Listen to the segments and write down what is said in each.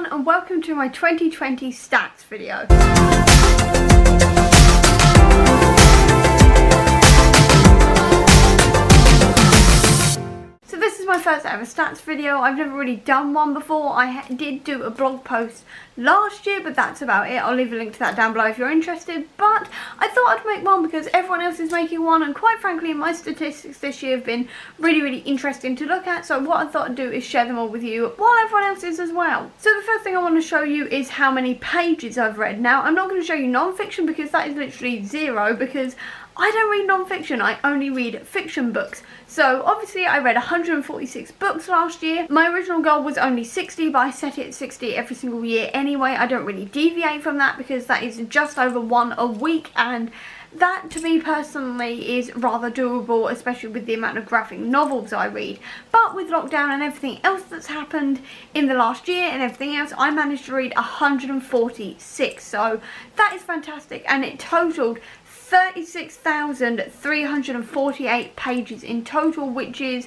everyone and welcome to my 2020 stats video. So this is my first ever stats video. I've never really done one before. I did do a blog post last year, but that's about it. I'll leave a link to that down below if you're interested. But I thought I'd make one because everyone else is making one, and quite frankly my statistics this year have been really interesting to look at. So what I thought I'd do is share them all with you while everyone else is as well. So the first thing I want to show you is how many pages I've read. Now I'm not going to show you non-fiction because that is literally zero, because I don't read non-fiction, I only read fiction books. So obviously I read 146 books last year. My original goal was only 60, but I set it at 60 every single year anyway. I don't really deviate from that because that is just over one a week, and that to me personally is rather doable, especially with the amount of graphic novels I read. But with lockdown and everything else that's happened in the last year and everything else, I managed to read 146. So that is fantastic, and it totaled 36,348 pages in total, which is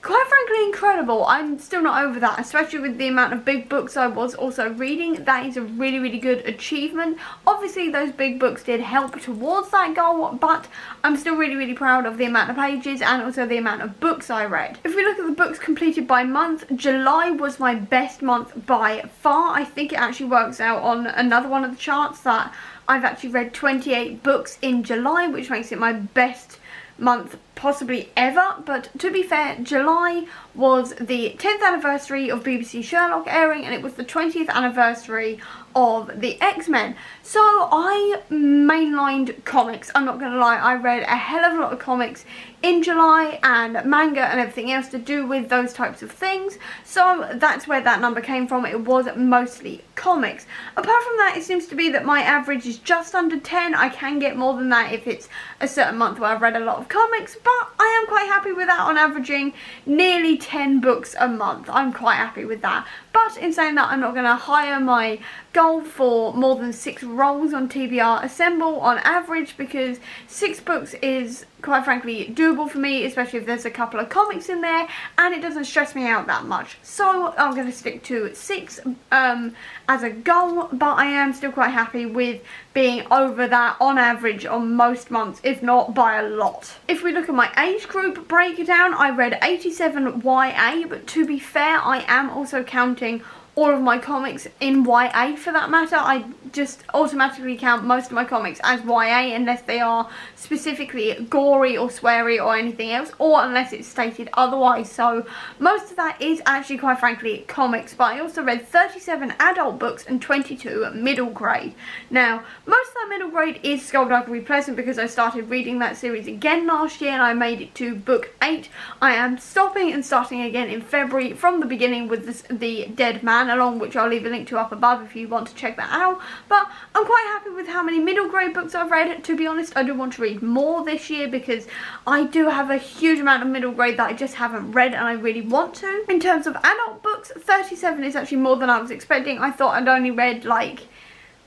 quite frankly incredible. I'm still not over that, especially with the amount of big books I was also reading. That is a really good achievement. Obviously those big books did help towards that goal, but I'm still really proud of the amount of pages and also the amount of books I read. If we look at the books completed by month, July was my best month by far. I think it actually works out on another one of the charts that I've actually read 28 books in July, which makes it my best month possibly ever. But to be fair, July was the 10th anniversary of BBC Sherlock airing, and it was the 20th anniversary of the X-Men. So I mainlined comics, I'm not gonna lie. I read a hell of a lot of comics in July, and manga and everything else to do with those types of things. So that's where that number came from. It was mostly comics. Apart from that, it seems to be that my average is just under 10. I can get more than that if it's a certain month where I've read a lot of comics, but I am quite happy with that on averaging nearly 10 books a month. I'm quite happy with that. But in saying that, I'm not going to hire my goal for more than 6 roles on TBR Assemble on average, because 6 books is quite frankly doable for me, especially if there's a couple of comics in there, and it doesn't stress me out that much. So I'm going to stick to 6 as a goal, but I am still quite happy with being over that on average on most months, if not by a lot. If we look at my age group breakdown, I read 87 YA, but to be fair, I am also counting all of my comics in YA for that matter. I just automatically count most of my comics as YA unless they are specifically gory or sweary or anything else, or unless it's stated otherwise. So most of that is actually quite frankly comics, but I also read 37 adult books and 22 middle grade. Now most of that middle grade is Skullduggery Pleasant because I started reading that series again last year and I made it to book 8. I am stopping and starting again in February from the beginning with the Dead Man along, which I'll leave a link to up above if you want to check that out. But I'm quite happy with how many middle grade books I've read. To be honest, I do want to read more this year because I do have a huge amount of middle grade that I just haven't read and I really want to. In terms of adult books, 37 is actually more than I was expecting. I thought I'd only read like,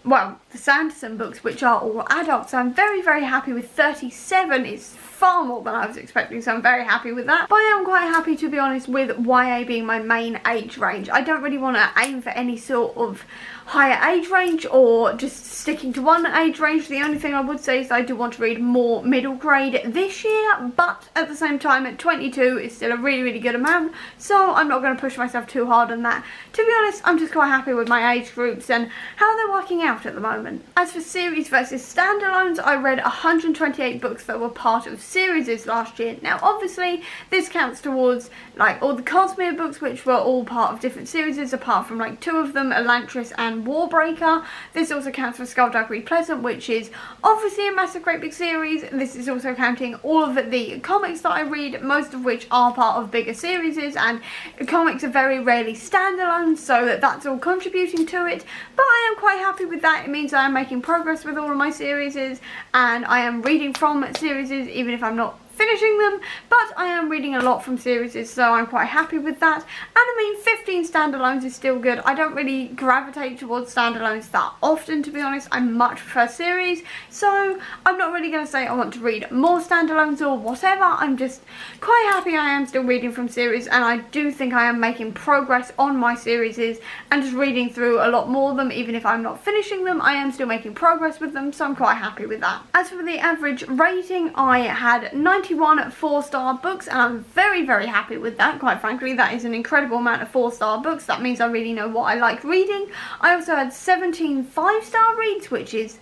well, the Sanderson books, which are all adults. So I'm very happy with 37. It's far more than I was expecting, so I'm very happy with that. But I am quite happy, to be honest, with YA being my main age range. I don't really want to aim for any sort of higher age range or just sticking to one age range. The only thing I would say is I do want to read more middle grade this year, but at the same time at 22 is still a really good amount, so I'm not going to push myself too hard on that. To be honest, I'm just quite happy with my age groups and how they're working out at the moment. As for series versus standalones, I read 128 books that were part of series last year. Now obviously this counts towards like all the Cosmere books, which were all part of different series apart from like 2 of them, Elantris and Warbreaker. This also counts for Skullduggery Pleasant, which is obviously a massive great big series. This is also counting all of the comics that I read, most of which are part of bigger series, and comics are very rarely standalone, so that's all contributing to it. But I am quite happy with that. It means I am making progress with all of my series and I am reading from series even if I'm not finishing them, but I am reading a lot from series, so I'm quite happy with that. And I mean, 15 standalones is still good. I don't really gravitate towards standalones that often, to be honest. I much prefer series, so I'm not really going to say I want to read more standalones or whatever. I'm just quite happy I am still reading from series, and I do think I am making progress on my series and just reading through a lot more of them. Even if I'm not finishing them, I am still making progress with them, so I'm quite happy with that. As for the average rating, I had 91 4-star books, and I'm very, very happy with that. Quite frankly, that is an incredible amount of 4-star books. That means I really know what I like reading. I also had 17 5-star reads, which is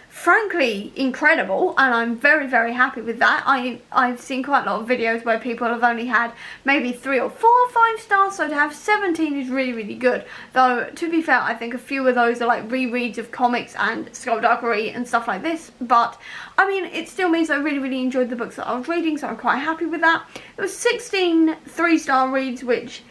frankly incredible, and I'm very, very happy with that. I've seen quite a lot of videos where people have only had maybe 3 or 4 or 5 stars, so to have 17 is really, really good. Though, to be fair, I think a few of those are like rereads of comics and skullduggery and stuff like this, but I mean, it still means I really, really enjoyed the books that I was reading, so I'm quite happy with that. There was 16 3-star reads, which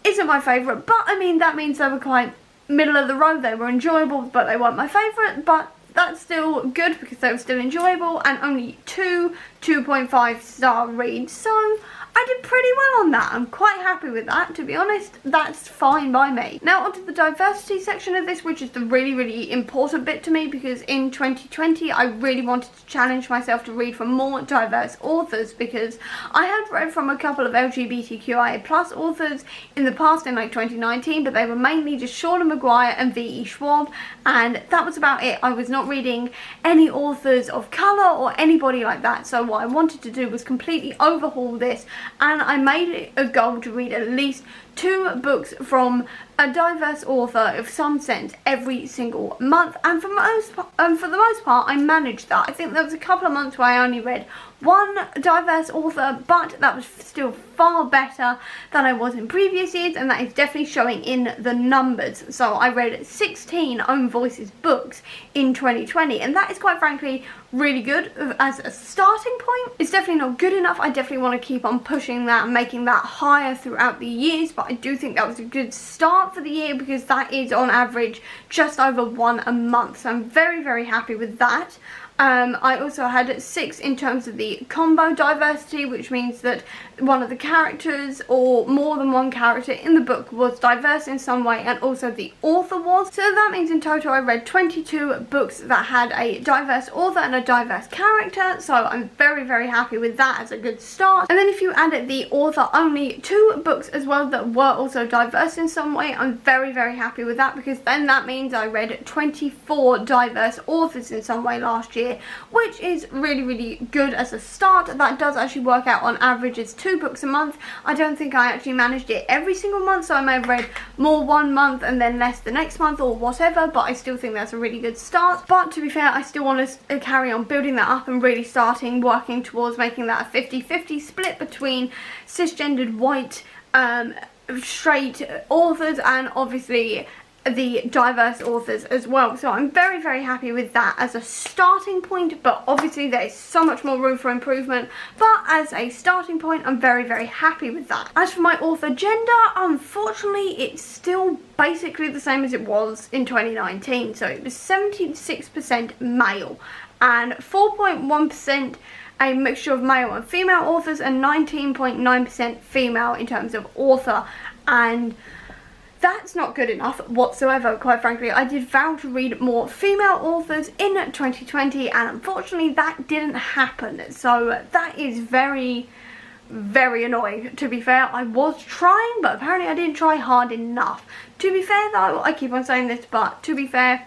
isn't my favourite, but I mean, that means they were quite middle of the road. They were enjoyable, but they weren't my favourite, but that's still good because they were still enjoyable. And only 2 2.5-star reads, so I did pretty well on that. I'm quite happy with that, to be honest. That's fine by me. Now onto the diversity section of this, which is the really, really important bit to me, because in 2020 I really wanted to challenge myself to read from more diverse authors, because I had read from a couple of LGBTQIA+ authors in the past in like 2019, but they were mainly just Shauna Maguire and V.E. Schwab, and that was about it. I was not reading any authors of colour or anybody like that, so what I wanted to do was completely overhaul this, and I made it a goal to read at least 2 books from a diverse author of some sense every single month, and for the most part I managed that. I think there was a couple of months where I only read 1 diverse author, but that was still far better than I was in previous years, and that is definitely showing in the numbers. So I read 16 Own Voices books in 2020, and that is quite frankly really good as a starting point. It's definitely not good enough. I definitely want to keep on pushing that and making that higher throughout the years, but I do think that was a good start for the year, because that is on average just over 1 a month, so I'm very, very happy with that. I also had 6 in terms of the combo diversity, which means that one of the characters or more than one character in the book was diverse in some way, and also the author was. So that means in total I read 22 books that had a diverse author and a diverse character, so I'm very, very happy with that as a good start. And then if you added the author only 2 books as well that were also diverse in some way, I'm very, very happy with that, because then that means I read 24 diverse authors in some way last year, which is really, really good as a start. That does actually work out on average as 2 books a month. I don't think I actually managed it every single month, so I may have read more one month and then less the next month or whatever, but I still think that's a really good start. But to be fair, I still want to carry on building that up and really working towards making that a 50-50 split between cisgendered white straight authors and obviously the diverse authors as well. So I'm very, very happy with that as a starting point, but obviously there is so much more room for improvement, but as a starting point I'm very, very happy with that. As for my author gender, unfortunately it's still basically the same as it was in 2019, so it was 76% male and 4.1% a mixture of male and female authors, and 19.9% female in terms of author, and that's not good enough whatsoever, quite frankly. I did vow to read more female authors in 2020, and unfortunately that didn't happen, so that is very, very annoying. To be fair, I was trying, but apparently I didn't try hard enough. To be fair though, I keep on saying this, but to be fair,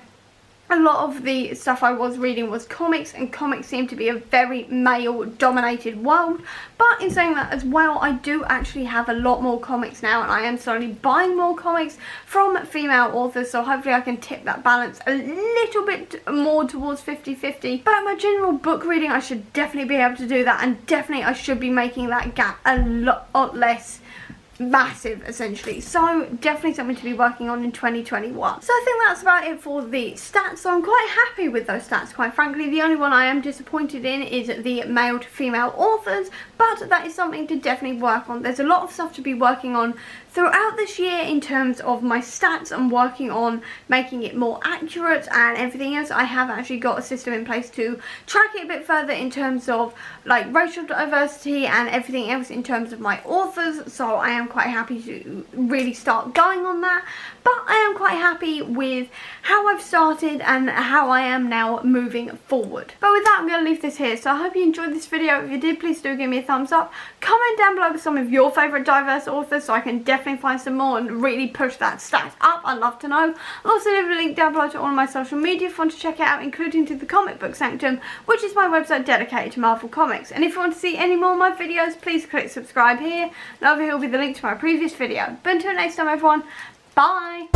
a lot of the stuff I was reading was comics, and comics seem to be a very male-dominated world. But in saying that as well, I do actually have a lot more comics now, and I am slowly buying more comics from female authors, so hopefully I can tip that balance a little bit more towards 50-50. But my general book reading, I should definitely be able to do that, and definitely I should be making that gap a lot less massive, essentially. So definitely something to be working on in 2021. So I think that's about it for the stats. So I'm quite happy with those stats, quite frankly. The only one I am disappointed in is the male to female authors, but that is something to definitely work on. There's a lot of stuff to be working on Throughout this year, in terms of my stats, I'm working on making it more accurate and everything else. I have actually got a system in place to track it a bit further in terms of like racial diversity and everything else in terms of my authors, so I am quite happy to really start going on that. But I am quite happy with how I've started and how I am now moving forward. But with that, I'm going to leave this here. So I hope you enjoyed this video. If you did, please do give me a thumbs up. Comment down below with some of your favourite diverse authors so I can definitely find some more and really push that stats up. I'd love to know. I'll also leave a link down below to all of my social media if you want to check it out, including to the Comic Book Sanctum, which is my website dedicated to Marvel Comics. And if you want to see any more of my videos, please click subscribe here. And over here will be the link to my previous video. But until next time, everyone, bye!